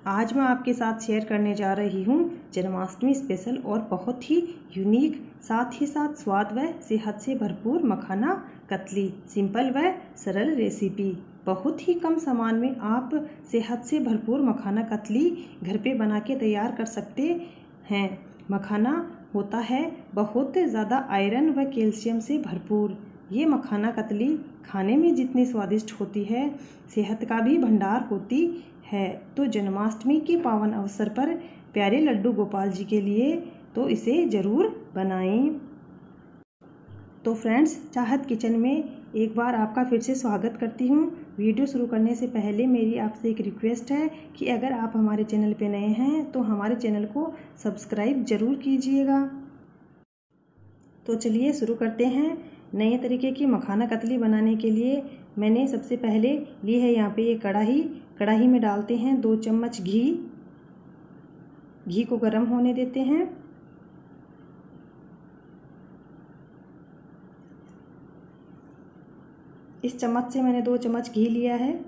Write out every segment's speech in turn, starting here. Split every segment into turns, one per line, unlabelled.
आज मैं आपके साथ शेयर करने जा रही हूँ जन्माष्टमी स्पेशल और बहुत ही यूनिक साथ ही साथ स्वाद व सेहत से भरपूर मखाना कतली। सिंपल व सरल रेसिपी, बहुत ही कम सामान में आप सेहत से भरपूर मखाना कतली घर पे बना के तैयार कर सकते हैं। मखाना होता है बहुत ज़्यादा आयरन व कैल्शियम से भरपूर। ये मखाना कतली खाने में जितनी स्वादिष्ट होती है, सेहत का भी भंडार होती है। तो जन्माष्टमी के पावन अवसर पर प्यारे लड्डू गोपाल जी के लिए तो इसे ज़रूर बनाएं। तो फ्रेंड्स, चाहत किचन में एक बार आपका फिर से स्वागत करती हूँ। वीडियो शुरू करने से पहले मेरी आपसे एक रिक्वेस्ट है कि अगर आप हमारे चैनल पे नए हैं तो हमारे चैनल को सब्सक्राइब ज़रूर कीजिएगा। तो चलिए शुरू करते हैं। नए तरीके की मखाना कतली बनाने के लिए मैंने सबसे पहले ली है यहाँ पे ये कढ़ाई में डालते हैं 2 चम्मच घी को गर्म होने देते हैं। इस चम्मच से मैंने 2 चम्मच घी लिया है।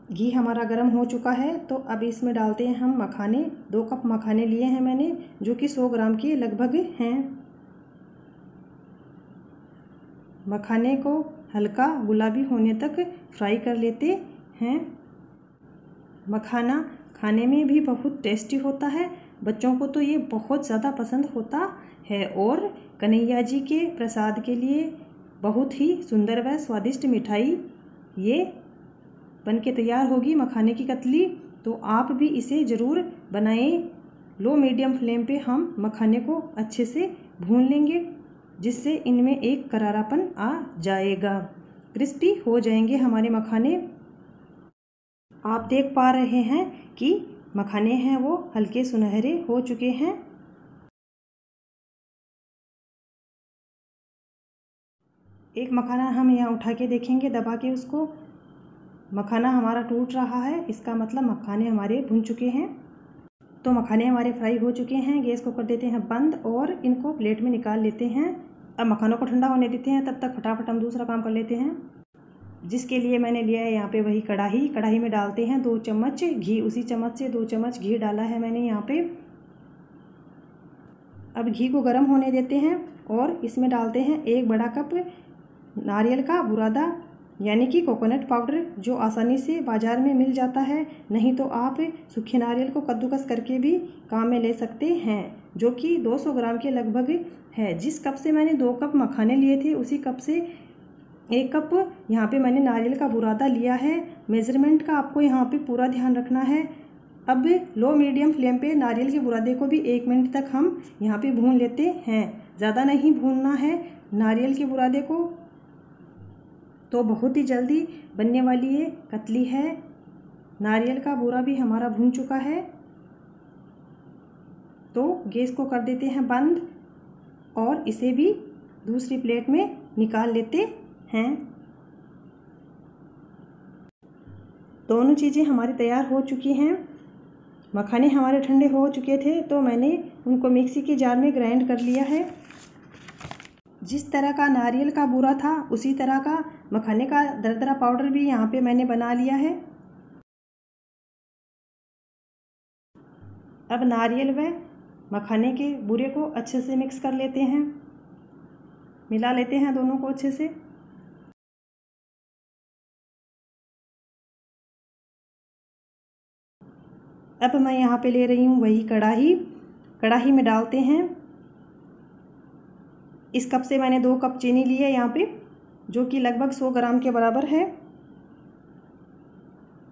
घी हमारा गर्म हो चुका है तो अब इसमें डालते हैं हम मखाने। 2 कप मखाने लिए हैं मैंने, जो कि 100 ग्राम के लगभग हैं। मखाने को हल्का गुलाबी होने तक फ्राई कर लेते हैं। मखाना खाने में भी बहुत टेस्टी होता है, बच्चों को तो ये बहुत ज़्यादा पसंद होता है और कन्हैया जी के प्रसाद के लिए बहुत ही सुंदर व स्वादिष्ट मिठाई ये बनके तैयार होगी मखाने की कतली। तो आप भी इसे ज़रूर बनाएं। लो मीडियम फ्लेम पे हम मखाने को अच्छे से भून लेंगे, जिससे इनमें एक करारापन आ जाएगा। क्रिस्पी हो जाएंगे हमारे मखाने। आप देख पा रहे हैं कि मखाने हैं वो हल्के सुनहरे हो चुके हैं। एक मखाना हम यहाँ उठा के देखेंगे, दबा के उसको। मखाना हमारा टूट रहा है, इसका मतलब मखाने हमारे भुन चुके हैं। तो मखाने हमारे फ्राई हो चुके हैं। गैस को कर देते हैं बंद और इनको प्लेट में निकाल लेते हैं। अब मखानों को ठंडा होने देते हैं, तब तक फटाफट हम दूसरा काम कर लेते हैं, जिसके लिए मैंने लिया है यहाँ पे वही कढ़ाई में डालते हैं 2 चम्मच घी। उसी चम्मच से 2 चम्मच घी डाला है मैंने यहाँ पे। अब घी को गर्म होने देते हैं और इसमें डालते हैं 1 बड़ा कप नारियल का बुरादा, यानी कि कोकोनट पाउडर, जो आसानी से बाज़ार में मिल जाता है। नहीं तो आप सूखे नारियल को कद्दूकस करके भी काम में ले सकते हैं, जो कि 200 ग्राम के लगभग है। जिस कप से मैंने 2 कप मखाने लिए थे, उसी कप से 1 कप यहाँ पे मैंने नारियल का बुरादा लिया है। मेज़रमेंट का आपको यहाँ पे पूरा ध्यान रखना है। अब लो मीडियम फ्लेम पे नारियल के बुरादे को भी 1 मिनट तक हम यहाँ पे भून लेते हैं। ज़्यादा नहीं भूनना है नारियल के बुरादे को। तो बहुत ही जल्दी बनने वाली ये कतली है। नारियल का बूरा भी हमारा भून चुका है। तो गैस को कर देते हैं बंद और इसे भी दूसरी प्लेट में निकाल लेते हैं। दोनों चीज़ें हमारी तैयार हो चुकी हैं। मखाने हमारे ठंडे हो चुके थे तो मैंने उनको मिक्सी के जार में ग्राइंड कर लिया है। जिस तरह का नारियल का बूरा था, उसी तरह का मखाने का दरदरा पाउडर भी यहाँ पे मैंने बना लिया है। अब नारियल व मखाने के बूरे को अच्छे से मिक्स कर लेते हैं, मिला लेते हैं दोनों को अच्छे से। अब मैं यहाँ पे ले रही हूँ वही कढ़ाई में डालते हैं। इस कप से मैंने 2 कप चीनी ली है यहाँ पे, जो कि लगभग 100 ग्राम के बराबर है।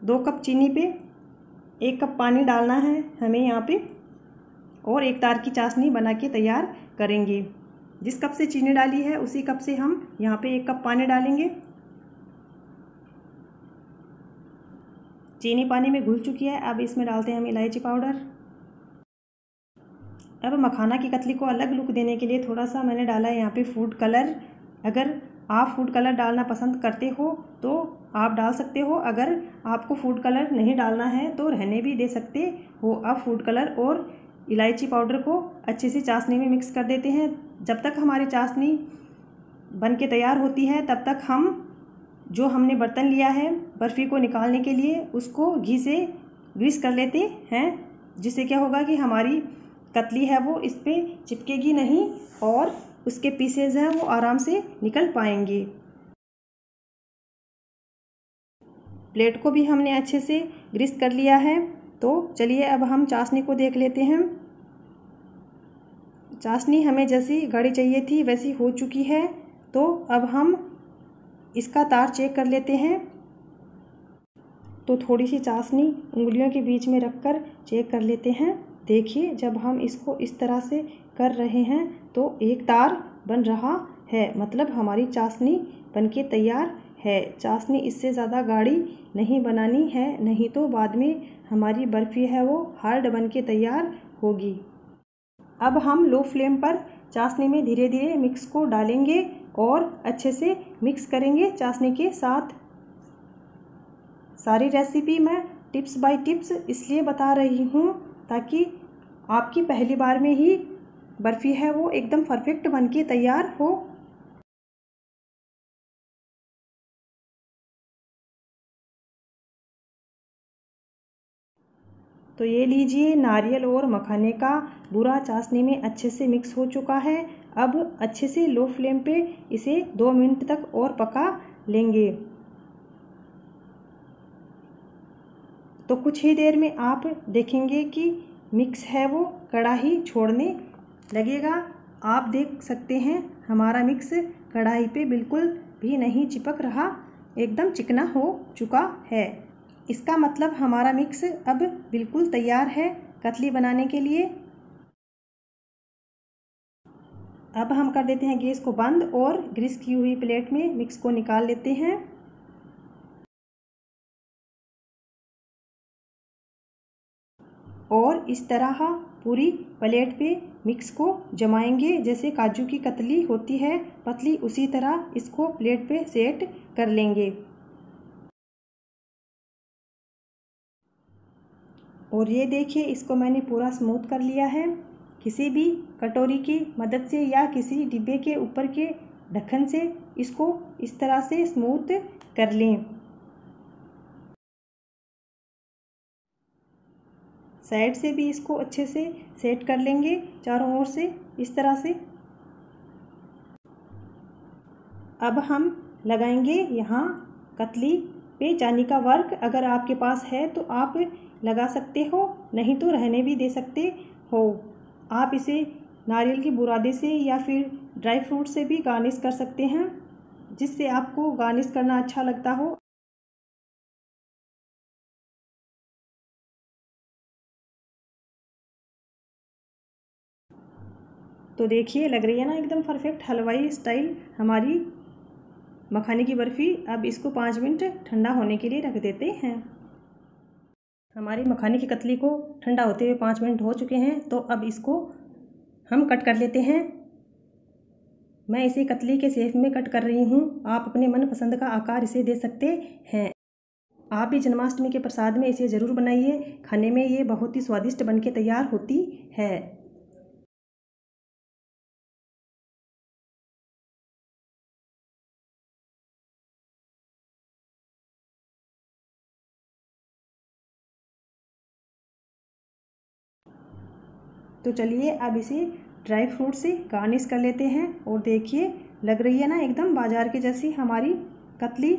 2 कप चीनी पे 1 कप पानी डालना है हमें यहाँ पे, और 1 तार की चाशनी बना के तैयार करेंगे। जिस कप से चीनी डाली है उसी कप से हम यहाँ पे 1 कप पानी डालेंगे। चीनी पानी में घुल चुकी है। अब इसमें डालते हैं हम इलायची पाउडर। अब मखाना की कतली को अलग लुक देने के लिए थोड़ा सा मैंने डाला है यहाँ पे फूड कलर। अगर आप फूड कलर डालना पसंद करते हो तो आप डाल सकते हो। अगर आपको फूड कलर नहीं डालना है तो रहने भी दे सकते हो। अब फूड कलर और इलायची पाउडर को अच्छे से चाशनी में मिक्स कर देते हैं। जब तक हमारी चाशनी बन के तैयार होती है तब तक हम जो हमने बर्तन लिया है बर्फ़ी को निकालने के लिए, उसको घी से ग्रीस कर लेते हैं, जिससे क्या होगा कि हमारी कतली है वो इस पे चिपकेगी नहीं और उसके पीसेज हैं वो आराम से निकल पाएंगे। प्लेट को भी हमने अच्छे से ग्रीस कर लिया है। तो चलिए अब हम चाशनी को देख लेते हैं। चाशनी हमें जैसी गाढ़ी चाहिए थी वैसी हो चुकी है। तो अब हम इसका तार चेक कर लेते हैं। तो थोड़ी सी चाशनी उंगलियों के बीच में रखकर चेक कर लेते हैं। देखिए जब हम इसको इस तरह से कर रहे हैं तो एक तार बन रहा है, मतलब हमारी चाशनी बनके तैयार है। चाशनी इससे ज़्यादा गाढ़ी नहीं बनानी है, नहीं तो बाद में हमारी बर्फ़ी है वो हार्ड बनके तैयार होगी। अब हम लो फ्लेम पर चाशनी में धीरे धीरे मिक्स को डालेंगे और अच्छे से मिक्स करेंगे चाशनी के साथ। सारी रेसिपी मैं टिप्स बाय टिप्स इसलिए बता रही हूँ ताकि आपकी पहली बार में ही बर्फ़ी है वो एकदम परफेक्ट बनके तैयार हो। तो ये लीजिए, नारियल और मखाने का बूरा चाशनी में अच्छे से मिक्स हो चुका है। अब अच्छे से लो फ्लेम पे इसे 2 मिनट तक और पका लेंगे। तो कुछ ही देर में आप देखेंगे कि मिक्स है वो कढ़ाई छोड़ने लगेगा। आप देख सकते हैं हमारा मिक्स कढ़ाई पे बिल्कुल भी नहीं चिपक रहा, एकदम चिकना हो चुका है। इसका मतलब हमारा मिक्स अब बिल्कुल तैयार है कतली बनाने के लिए। अब हम कर देते हैं गैस को बंद और ग्रीस की हुई प्लेट में मिक्स को निकाल लेते हैं। और इस तरह पूरी प्लेट पे मिक्स को जमाएंगे। जैसे काजू की कतली होती है पतली, उसी तरह इसको प्लेट पे सेट कर लेंगे। और ये देखिए, इसको मैंने पूरा स्मूथ कर लिया है। किसी भी कटोरी की मदद से या किसी डिब्बे के ऊपर के ढक्कन से इसको इस तरह से स्मूथ कर लें। साइड से भी इसको अच्छे से सेट कर लेंगे चारों ओर से इस तरह से। अब हम लगाएंगे यहाँ कतली पे चांदी का वर्क। अगर आपके पास है तो आप लगा सकते हो, नहीं तो रहने भी दे सकते हो। आप इसे नारियल की बुरादे से या फिर ड्राई फ्रूट से भी गार्निश कर सकते हैं, जिससे आपको गार्निश करना अच्छा लगता हो। तो देखिए, लग रही है ना एकदम परफेक्ट हलवाई स्टाइल हमारी मखाने की बर्फ़ी। अब इसको 5 मिनट ठंडा होने के लिए रख देते हैं। हमारी मखाने की कतली को ठंडा होते हुए 5 मिनट हो चुके हैं। तो अब इसको हम कट कर लेते हैं। मैं इसे कतली के शेप में कट कर रही हूँ। आप अपने मनपसंद का आकार इसे दे सकते हैं। आप भी जन्माष्टमी के प्रसाद में इसे ज़रूर बनाइए। खाने में ये बहुत ही स्वादिष्ट बनके तैयार होती है। तो चलिए अब इसे ड्राई फ्रूट से गार्निश कर लेते हैं। और देखिए, लग रही है ना एकदम बाजार के जैसी हमारी कतली।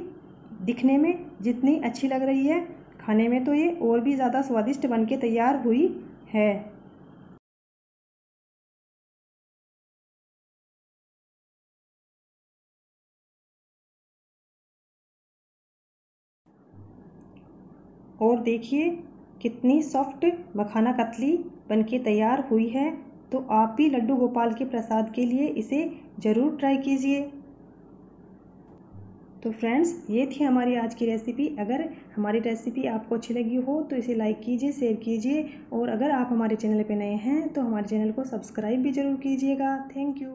दिखने में जितनी अच्छी लग रही है, खाने में तो ये और भी ज़्यादा स्वादिष्ट बनके तैयार हुई है। और देखिए कितनी सॉफ्ट मखाना कतली बनके तैयार हुई है। तो आप भी लड्डू गोपाल के प्रसाद के लिए इसे ज़रूर ट्राई कीजिए। तो फ्रेंड्स, ये थी हमारी आज की रेसिपी। अगर हमारी रेसिपी आपको अच्छी लगी हो तो इसे लाइक कीजिए, शेयर कीजिए। और अगर आप हमारे चैनल पे नए हैं तो हमारे चैनल को सब्सक्राइब भी ज़रूर कीजिएगा। Thank you.